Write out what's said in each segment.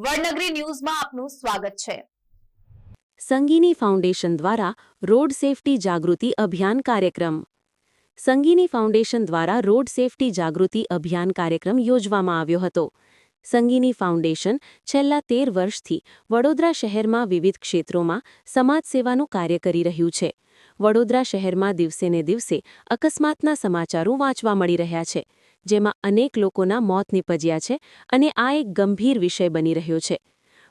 વડનગરી ન્યૂઝમાં આપનું સ્વાગત છે। સંગીની ફાઉન્ડેશન દ્વારા રોડ સેફટી જાગૃતિ અભિયાન કાર્યક્રમ સંગીની ફાઉન્ડેશન દ્વારા રોડ સેફટી જાગૃતિ અભિયાન કાર્યક્રમ યોજવામાં આવ્યો હતો। સંગીની ફાઉન્ડેશન છેલ્લા 13 વર્ષથી વડોદરા શહેરમાં વિવિધ ક્ષેત્રોમાં સમાજ સેવાનું કાર્ય કરી રહ્યું છે। વડોદરા શહેરમાં દિવસેને દિવસે અકસ્માતના સમાચારો વાંચવા મળી રહ્યા છે, જેમાં અનેક લોકોના મોત નીપજ્યા છે અને આ એક ગંભીર વિષય બની રહ્યો છે।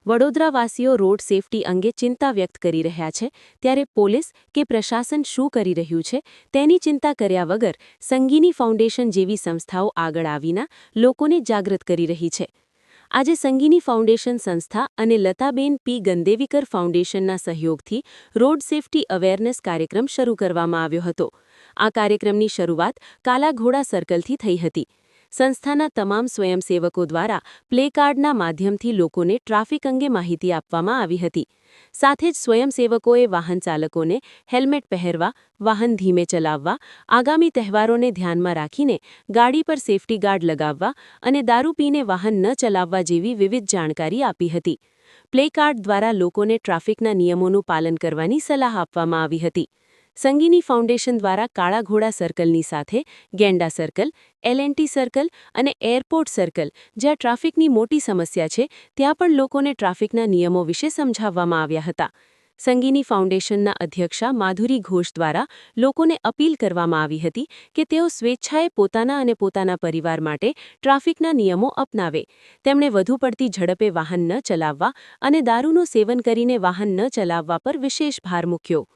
વડોદરાવાસીઓ રોડ સેફટી અંગે ચિંતા વ્યક્ત કરી રહ્યા છે, ત્યારે પોલીસ કે પ્રશાસન શું કરી રહ્યું છે તેની ચિંતા કર્યા વગર સંગીની ફાઉન્ડેશન જેવી સંસ્થાઓ આગળ આવીને લોકોને જાગૃત કરી રહી છે। આજે સંગીની ફાઉન્ડેશન સંસ્થા અને લતાબેન પી ગંદેવીકર ફાઉન્ડેશનના સહયોગથી રોડ સેફટી અવેરનેસ કાર્યક્રમ શરૂ કરવામાં આવ્યો હતો। આ કાર્યક્રમની શરૂઆત કાલાઘોડા સર્કલથી થઈ હતી। સંસ્થાના તમામ સ્વયંસેવકો દ્વારા પ્લેકાર્ડના માધ્યમથી લોકોને ટ્રાફિક અંગે માહિતી આપવામાં આવી હતી। સાથે જ સ્વયંસેવકોએ વાહન ચાલકોને હેલ્મેટ પહેરવા, વાહન ધીમે ચલાવવા, આગામી તહેવારોને ધ્યાનમાં રાખીને ગાડી પર સેફટી ગાર્ડ લગાવવા અને દારૂ પીને વાહન ન ચલાવવા જેવી વિવિધ જાણકારી આપી હતી। પ્લેકાર્ડ દ્વારા લોકોને ટ્રાફિકના નિયમોનું પાલન કરવાની સલાહ આપવામાં આવી હતી। સંગીની ફાઉન્ડેશન દ્વારા કાળાઘોડા સર્કલની સાથે ગેંડા સર્કલ, એલએનટી સર્કલ અને એરપોર્ટ સર્કલ, જ્યાં ટ્રાફિકની મોટી સમસ્યા છે, ત્યાં પણ લોકોને ટ્રાફિકના નિયમો વિશે સમજાવવામાં આવ્યા હતા। સંગીની ફાઉન્ડેશનના અધ્યક્ષા માધુરી ઘોષ દ્વારા લોકોને અપીલ કરવામાં આવી હતી કે તેઓ સ્વેચ્છાએ પોતાના અને પોતાના પરિવાર માટે ટ્રાફિકના નિયમો અપનાવે। તેમણે વધુ પડતી ઝડપે વાહન ન ચલાવવા અને દારૂનું સેવન કરીને વાહન ન ચલાવવા પર વિશેષ ભાર મૂક્યો।